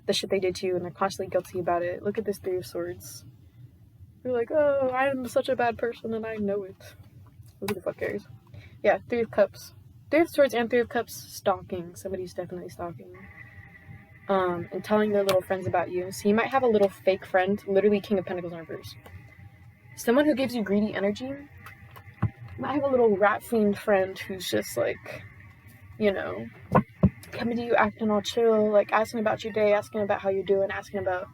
the shit they did to you and they're constantly guilty about it. Look at this Three of Swords. You're like, oh, I'm such a bad person and I know it. Who the fuck cares? Yeah, Three of Cups. Three of Swords and Three of Cups, stalking. Somebody's definitely stalking. And telling their little friends about you. So you might have a little fake friend, literally King of Pentacles in reverse. Someone who gives you greedy energy. You might have a little rat fiend friend who's just like, you know, coming to you acting all chill, like asking about your day, asking about how you're doing, asking about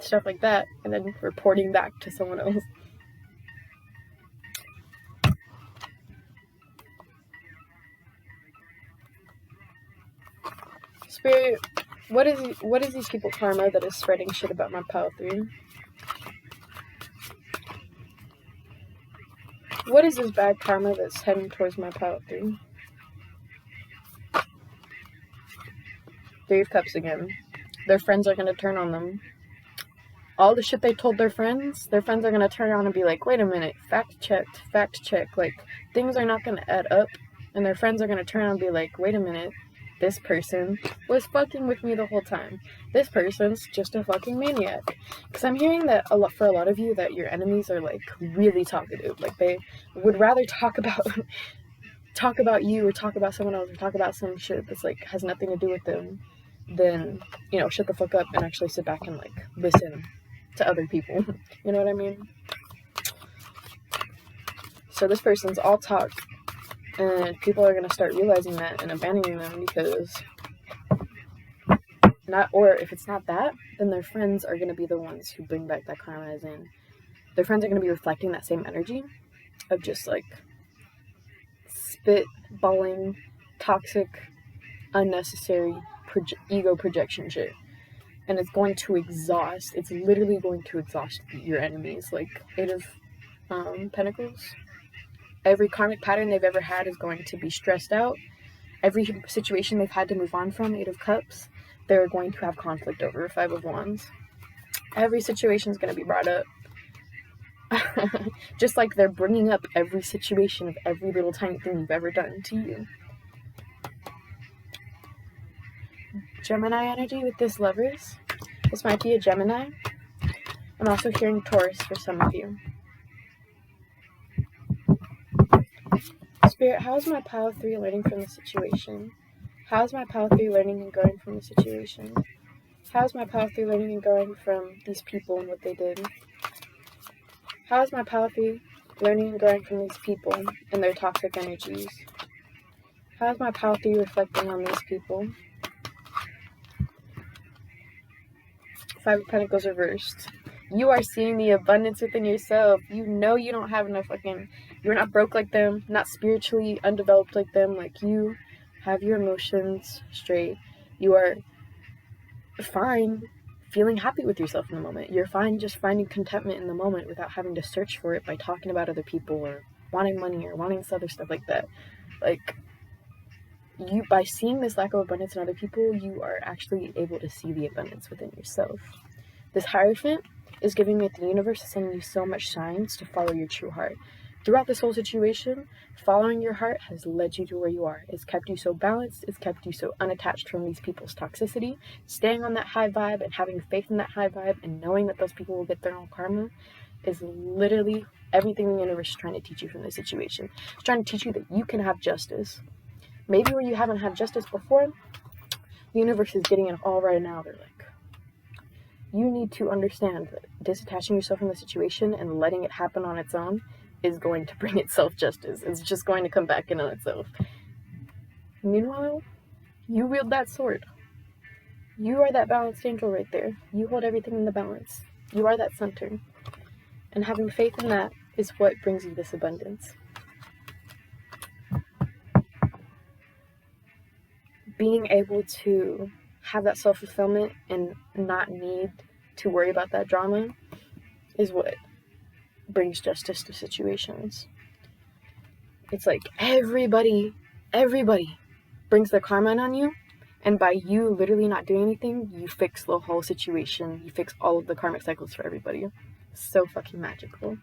stuff like that, and then reporting back to someone else. Spirit, what is these people karma that is spreading shit about my pile 3? What is this bad karma that's heading towards my pile 3? Three of Cups again. Their friends are gonna turn on them. All the shit they told their friends are gonna turn around and be like, wait a minute, fact check. Like, things are not gonna add up, and their friends are gonna turn around and be like, wait a minute, this person was fucking with me the whole time. This person's just a fucking maniac. Because I'm hearing that for a lot of you, that your enemies are like really talkative. Like, they would rather talk about you or talk about someone else or talk about some shit that's like has nothing to do with them than, you know, shut the fuck up and actually sit back and like listen to other people. You know what I mean? So this person's all talk, and people are going to start realizing that and abandoning them because or if it's not that, then their friends are going to be the ones who bring back that karma, as in their friends are going to be reflecting that same energy of just like spitballing, toxic, unnecessary ego projection shit. And it's going to exhaust, it's literally going to exhaust your enemies. Like Eight of Pentacles, every karmic pattern they've ever had is going to be stressed out. Every situation they've had to move on from, Eight of Cups, they're going to have conflict over. Five of Wands. Every situation is going to be brought up. Just like they're bringing up every situation of every little tiny thing you've ever done to you. Gemini energy with this Lovers. This might be a Gemini. I'm also hearing Taurus for some of you. Spirit, how is my pile 3 learning from the situation? How is my pile 3 learning and growing from the situation? How is my pile 3 learning and growing from these people and what they did? How is my pile 3 learning and growing from these people and their toxic energies? How is my pile 3 reflecting on these people? Five of Pentacles reversed. You are seeing the abundance within yourself. You know you don't have enough you're not broke like them, not spiritually undeveloped like them. Like, you have your emotions straight. You are fine feeling happy with yourself in the moment. You're fine just finding contentment in the moment without having to search for it by talking about other people or wanting money or wanting this other stuff like that. Like, you, by seeing this lack of abundance in other people, you are actually able to see the abundance within yourself. This Hierophant is giving me that the universe is sending you so much signs to follow your true heart. Throughout this whole situation, following your heart has led you to where you are. It's kept you so balanced. It's kept you so unattached from these people's toxicity. Staying on that high vibe and having faith in that high vibe and knowing that those people will get their own karma is literally everything the universe is trying to teach you from this situation. It's trying to teach you that you can have justice. Maybe where you haven't had justice before, the universe is getting it all right now. They're like, you need to understand that disattaching yourself from the situation and letting it happen on its own is going to bring itself justice. It's just going to come back in on itself. Meanwhile, you wield that sword. You are that balanced angel right there. You hold everything in the balance. You are that center. And having faith in that is what brings you this abundance. Being able to have that self-fulfillment and not need to worry about that drama is what brings justice to situations. It's like everybody brings their karma in on you, and by you literally not doing anything, you fix the whole situation. You fix all of the karmic cycles for everybody. So fucking magical.